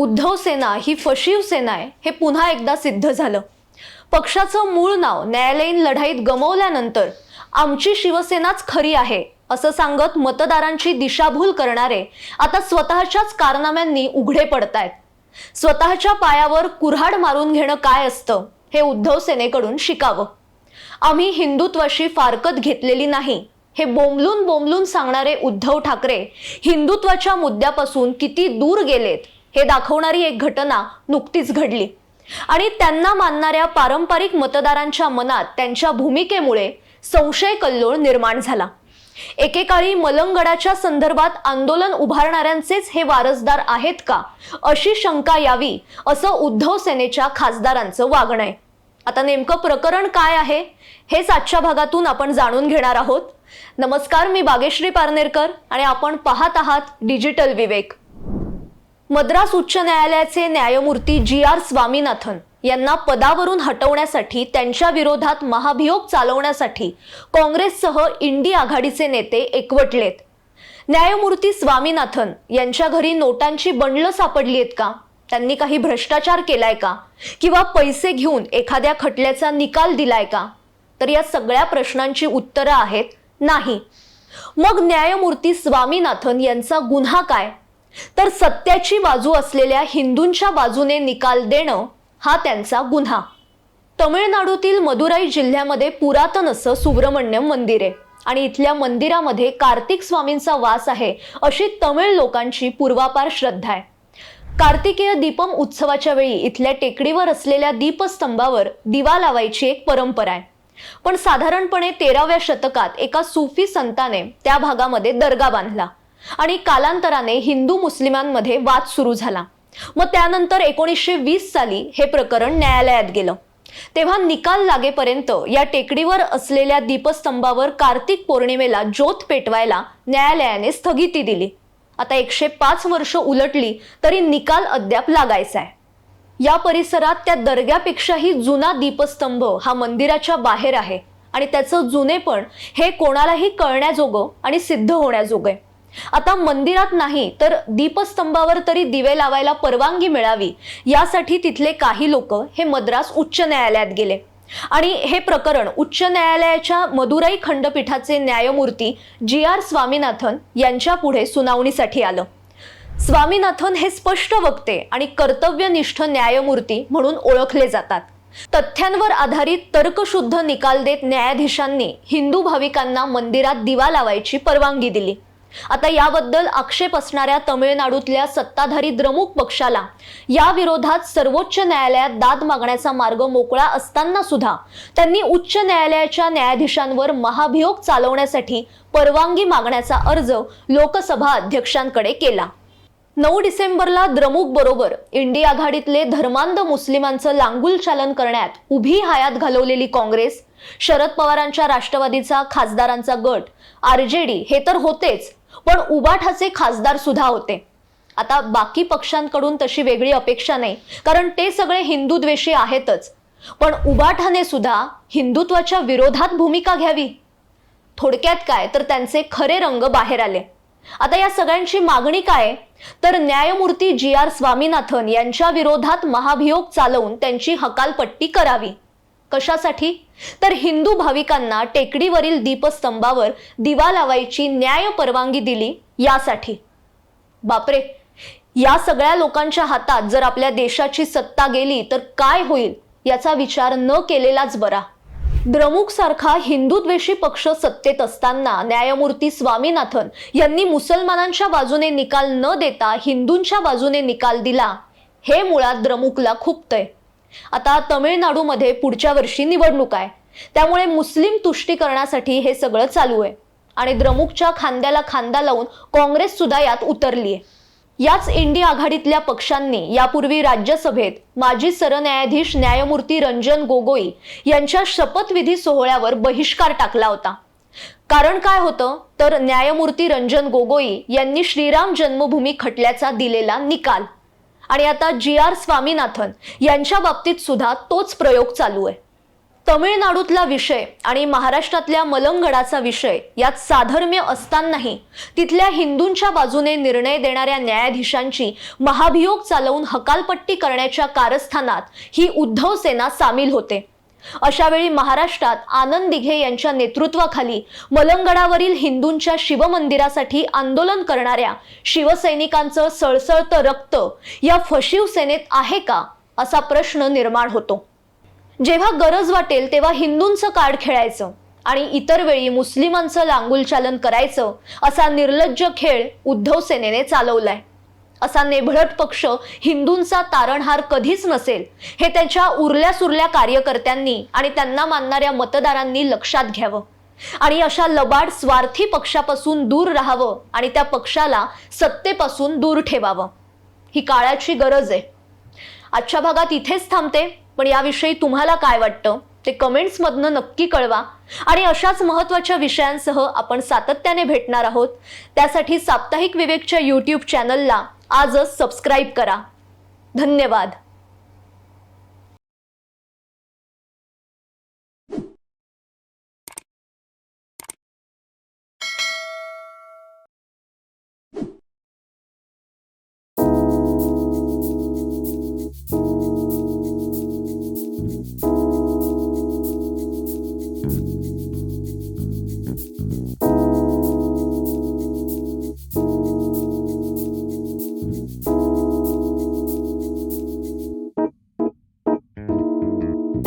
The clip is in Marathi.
उद्धव सेना ही फशीव सेना आहे हे पुन्हा एकदा सिद्ध झालं। पक्षाचं मूळ नाव न्यायालयीन लढाईत गमावल्यानंतर आमची शिवसेनाच खरी आहे असं सांगत मतदारांची दिशाभूल करणारे आता स्वतःच्याच कारनाम्यांनी उघडे पडतायत। स्वतःच्या पायावर कुऱ्हाड मारून घेणं काय असतं हे उद्धव सेनेकडून शिकावं। आम्ही हिंदुत्वाशी फारकत घेतलेली नाही हे बोंबलून बोंबलून सांगणारे उद्धव ठाकरे हिंदुत्वाच्या मुद्द्यापासून किती दूर गेलेत हे दाखवणारी एक घटना नुकतीच घडली आणि त्यांना मानणाऱ्या पारंपरिक मतदारांच्या मनात त्यांच्या भूमिकेमुळे संशय कल्लोळ निर्माण झाला। एकेकाळी मलंगडाच्या संदर्भात आंदोलन उभारणाऱ्यांचेच हे वारसदार आहेत का अशी शंका यावी असं उद्धव सेनेच्या खासदारांचं वागणं आहे। आता नेमकं प्रकरण काय आहे हेच आजच्या भागातून आपण जाणून घेणार आहोत। नमस्कार, मी बागेश्री पारनेरकर आणि आपण पाहत आहात डिजिटल विवेक। मद्रास उच्च न्यायालयाचे न्यायमूर्ती जी.आर. स्वामीनाथन यांना पदावरून हटवण्यासाठी त्यांच्या विरोधात महाभियोग चालवण्यासाठी काँग्रेससह इंडी आघाडीचे नेते एकवटलेत। न्यायमूर्ती स्वामीनाथन यांच्या घरी नोटांची बंडलं सापडली आहेत का? त्यांनी काही भ्रष्टाचार केलाय का किंवा पैसे घेऊन एखाद्या खटल्याचा निकाल दिलाय का? तर या सगळ्या प्रश्नांची उत्तरं आहेत नाही। मग न्यायमूर्ती स्वामीनाथन यांचा गुन्हा काय? तर सत्याची बाजू असलेल्या हिंदूंच्या बाजूने निकाल देणं हा त्यांचा गुन्हा। तमिळनाडूतील मदुराई जिल्ह्यामध्ये पुरातन असं सुब्रमण्यम मंदिर आहे आणि इथल्या मंदिरामध्ये कार्तिक स्वामींचा वास आहे अशी तमिळ लोकांची पूर्वापार श्रद्धा आहे। कार्तिकेय दीपम उत्सवाच्या वेळी इथल्या टेकडीवर असलेल्या दीपस्तंभावर दिवा लावायची एक परंपरा आहे। पण साधारणपणे 13व्या शतकात एका सुफी संताने त्या भागामध्ये दर्गा बांधला आणि कालांतराने हिंदू मुस्लिमांमध्ये वाद सुरू झाला। मग त्यानंतर 1920 साली हे प्रकरण न्यायालयात गेलं। तेव्हा निकाल लागेपर्यंत या टेकडीवर असलेल्या दीपस्तंभावर कार्तिक पौर्णिमेला ज्योत पेटवायला न्यायालयाने स्थगिती दिली। आता 105 वर्ष उलटली तरी निकाल अद्याप लागायचा आहे। या परिसरात त्या दर्ग्यापेक्षाही जुना दीपस्तंभ हा मंदिराच्या बाहेर आहे आणि त्याचं जुनेपण हे कोणालाही कळण्याजोगं आणि सिद्ध होण्याजोगं आहे। आता मंदिरात नाही तर दीपस्तंभावर तरी दिवे लावायला परवानगी मिळावी यासाठी तिथले काही लोक हे मद्रास उच्च न्यायालयात गेले आणि हे प्रकरण उच्च न्यायालयाच्या मदुराई खंडपीठाचे न्यायमूर्ती जी.आर. स्वामीनाथन यांच्या पुढे सुनावणीसाठी आलं। स्वामीनाथन हे स्पष्ट वक्ते आणि कर्तव्यनिष्ठ न्यायमूर्ती म्हणून ओळखले जातात। तथ्यांवर आधारित तर्कशुद्ध निकाल देत न्यायाधीशांनी हिंदू भाविकांना मंदिरात दिवा लावायची परवानगी दिली। आता याबद्दल आक्षेप असणाऱ्या तमिळनाडूतल्या सत्ताधारी द्रमुक पक्षाला या विरोधात सर्वोच्च न्यायालयात दाद मागण्याचा मार्ग मोकळा असताना सुद्धा त्यांनी उच्च न्यायालयाच्या न्यायाधीशांवर महाभियोग चालवण्यासाठी परवानगी मागण्याचा अर्ज लोकसभा अध्यक्षांकडे केला। 9 डिसेंबरला द्रमुक बरोबर इंडी आघाडीतले धर्मांध मुस्लिमांचं लांगुल चालन करण्यात उभी हयात घालवलेली काँग्रेस, शरद पवारांच्या राष्ट्रवादीचा खासदारांचा गट, आरजेडी हे तर होतेच, पण उबाठाचे खासदार सुद्धा होते। आता बाकी पक्षांकडून तशी वेगळी अपेक्षा नाही कारण ते सगळे हिंदू द्वेषी आहेतच, पण उबाठाने सुद्धा हिंदुत्वाच्या विरोधात भूमिका घ्यावी। थोडक्यात काय तर त्यांचे खरे रंग बाहेर आले। आता या सगळ्यांची मागणी काय तर न्यायमूर्ती जी.आर. स्वामीनाथन यांच्या विरोधात महाभियोग चालवून त्यांची हकालपट्टी करावी। कशासाठी तर हिंदू भाविकांना टेकडीवरील दीपस्तंभावर दिवा लावायची न्याय परवानगी दिली यासाठी। बापरे, या सगळ्या लोकांच्या हातात जर आपल्या देशाची सत्ता गेली तर काय होईल याचा विचार न केलेलाच बरा। द्रमुक सारखा हिंदुद्वेषी पक्ष सत्तेत असताना न्यायमूर्ती स्वामीनाथन यांनी मुसलमानांच्या बाजूने निकाल न देता हिंदूंच्या बाजूने निकाल दिला हे मुळात द्रमुकला खुपतंय। आता तमिळनाडूमध्ये पुढच्या वर्षी निवडणूक आहे, त्यामुळे मुस्लिम तुष्टीकरणासाठी हे सगळं चालू आहे आणि द्रमुकच्या खांद्याला खांदा लावून काँग्रेस सुद्धा यात उतरली आहे। याच इंडी आघाडीतल्या पक्षांनी यापूर्वी राज्यसभेत माजी सरन्यायाधीश न्यायमूर्ती रंजन गोगोई यांच्या शपथविधी सोहळ्यावर बहिष्कार टाकला होता। कारण काय होतं तर न्यायमूर्ती रंजन गोगोई यांनी श्रीराम जन्मभूमी खटल्याचा दिलेला निकाल आणि आता जी.आर. स्वामीनाथन यांच्या बाबतीत सुद्धा तोच प्रयोग चालू आहे। तमिळनाडूतला विषय आणि महाराष्ट्रातल्या मलंगडाचा विषय यात साधर्म्य असतानाही तिथल्या हिंदूंच्या बाजूने निर्णय देणाऱ्या न्यायाधीशांची महाभियोग चालवून हकालपट्टी करण्याच्या कारस्थानात ही उद्धव सेना सामील होते। अशा वेळी महाराष्ट्रात आनंद दिघे यांच्या नेतृत्वाखाली मलंगडावरील हिंदूंच्या शिवमंदिरासाठी आंदोलन करणाऱ्या शिवसैनिकांचं सळसळतं रक्त या फशीव सेनेत आहे का, असा प्रश्न निर्माण होतो। जेव्हा गरज वाटेल तेव्हा हिंदूंचं कार्ड खेळायचं आणि इतर वेळी मुस्लिमांचं लांगुलचालन करायचं असा निर्लज्ज खेळ उद्धव सेनेने चालवलाय। असा नेभळट पक्ष हिंदूंचा तारणहार कधीच नसेल हे त्यांच्या उरल्या सुरल्या कार्यकर्त्यांनी आणि त्यांना मानणाऱ्या मतदारांनी लक्षात घ्यावं आणि अशा लबाड स्वार्थी पक्षापासून दूर राहावं आणि त्या पक्षाला सत्तेपासून दूर ठेवावं। ही काळाची गरज आहे। आजच्या भागात इथेच थांबते, पण याविषयी तुम्हाला काय वाटतं ते कमेंट्स मधनं नक्की कळवा आणि अशाच महत्त्वाच्या विषयांसह आपण सातत्याने भेटणार आहोत। त्यासाठी साप्ताहिक विवेकच्या YouTube चॅनलला आजच सबस्क्राइब करा। धन्यवाद।